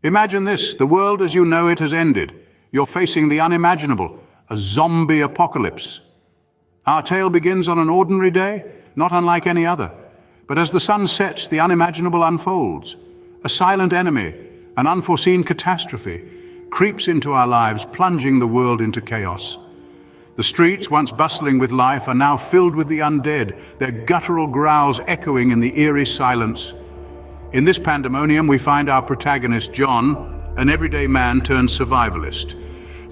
Imagine this, the world as you know it has ended. You're facing the unimaginable, a zombie apocalypse. Our tale begins on an ordinary day, not unlike any other. But as the sun sets, the unimaginable unfolds. A silent enemy, an unforeseen catastrophe, creeps into our lives, plunging the world into chaos. The streets, once bustling with life, are now filled with the undead, their guttural growls echoing in the eerie silence. In this pandemonium, we find our protagonist, John, an everyday man turned survivalist.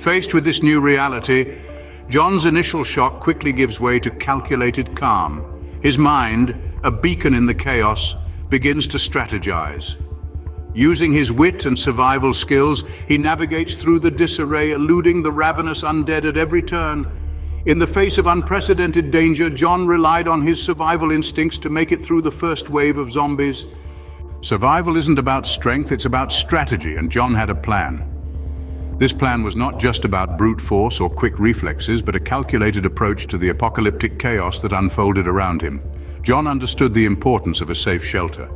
Faced with this new reality, John's initial shock quickly gives way to calculated calm. His mind, a beacon in the chaos, begins to strategize. Using his wit and survival skills, he navigates through the disarray, eluding the ravenous undead at every turn. In the face of unprecedented danger, John relied on his survival instincts to make it through the first wave of zombies. Survival isn't about strength, it's about strategy, and John had a plan. This plan was not just about brute force or quick reflexes, but a calculated approach to the apocalyptic chaos that unfolded around him. John understood the importance of a safe shelter,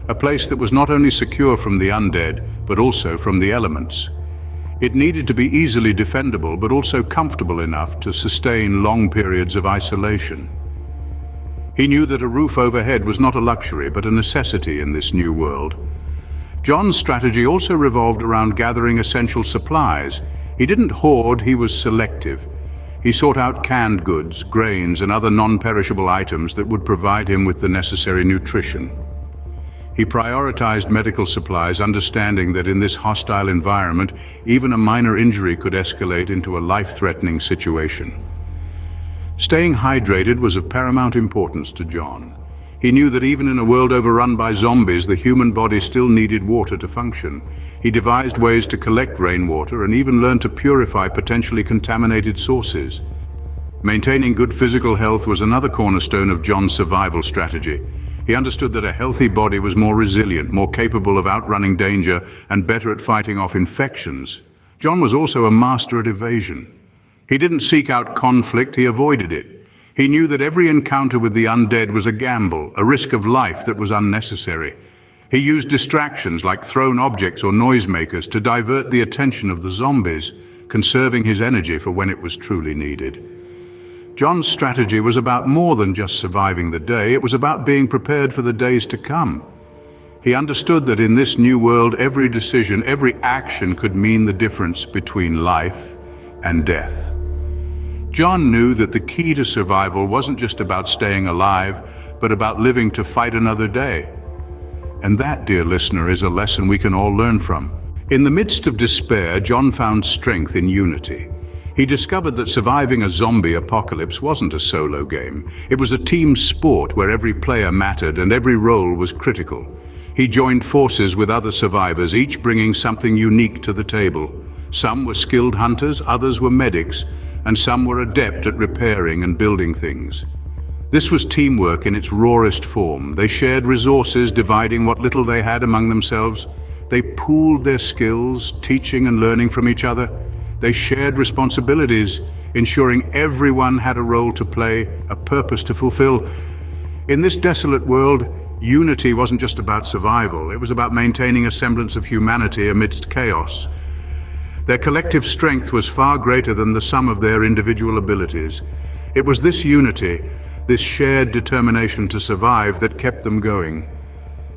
a place that was not only secure from the undead, but also from the elements. It needed to be easily defendable, but also comfortable enough to sustain long periods of isolation. He knew that a roof overhead was not a luxury, but a necessity in this new world. John's strategy also revolved around gathering essential supplies. He didn't hoard, he was selective. He sought out canned goods, grains, and other non-perishable items that would provide him with the necessary nutrition. He prioritized medical supplies, understanding that in this hostile environment, even a minor injury could escalate into a life-threatening situation. Staying hydrated was of paramount importance to John. He knew that even in a world overrun by zombies, the human body still needed water to function. He devised ways to collect rainwater and even learned to purify potentially contaminated sources. Maintaining good physical health was another cornerstone of John's survival strategy. He understood that a healthy body was more resilient, more capable of outrunning danger, and better at fighting off infections. John was also a master at evasion. He didn't seek out conflict, he avoided it. He knew that every encounter with the undead was a gamble, a risk of life that was unnecessary. He used distractions like thrown objects or noisemakers to divert the attention of the zombies, conserving his energy for when it was truly needed. John's strategy was about more than just surviving the day, it was about being prepared for the days to come. He understood that in this new world, every decision, every action could mean the difference between life and death. John knew that the key to survival wasn't just about staying alive, but about living to fight another day. And that, dear listener, is a lesson we can all learn from. In the midst of despair, John found strength in unity. He discovered that surviving a zombie apocalypse wasn't a solo game. It was a team sport where every player mattered and every role was critical. He joined forces with other survivors, each bringing something unique to the table. Some were skilled hunters, others were medics, and some were adept at repairing and building things. This was teamwork in its rawest form. They shared resources, dividing what little they had among themselves. They pooled their skills, teaching and learning from each other. They shared responsibilities, ensuring everyone had a role to play, a purpose to fulfill. In this desolate world, unity wasn't just about survival. It was about maintaining a semblance of humanity amidst chaos. Their collective strength was far greater than the sum of their individual abilities. It was this unity, this shared determination to survive that kept them going.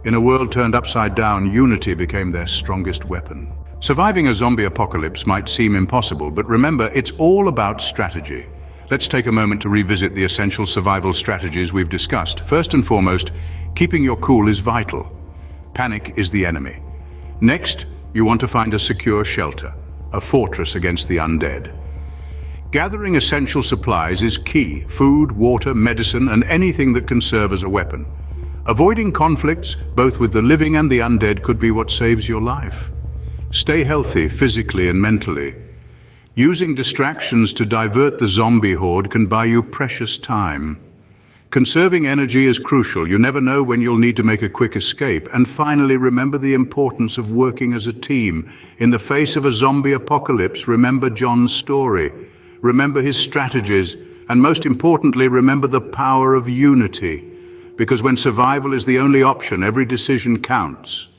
In a world turned upside down, unity became their strongest weapon. Surviving a zombie apocalypse might seem impossible, but remember, it's all about strategy. Let's take a moment to revisit the essential survival strategies we've discussed. First and foremost, keeping your cool is vital. Panic is the enemy. Next, you want to find a secure shelter, a fortress against the undead. Gathering essential supplies is key: food, water, medicine, and anything that can serve as a weapon. Avoiding conflicts, both with the living and the undead, could be what saves your life. Stay healthy physically and mentally. Using distractions to divert the zombie horde can buy you precious time. Conserving energy is crucial. You never know when you'll need to make a quick escape. And finally, remember the importance of working as a team. In the face of a zombie apocalypse, remember John's story. Remember his strategies. And most importantly, remember the power of unity. Because when survival is the only option, every decision counts.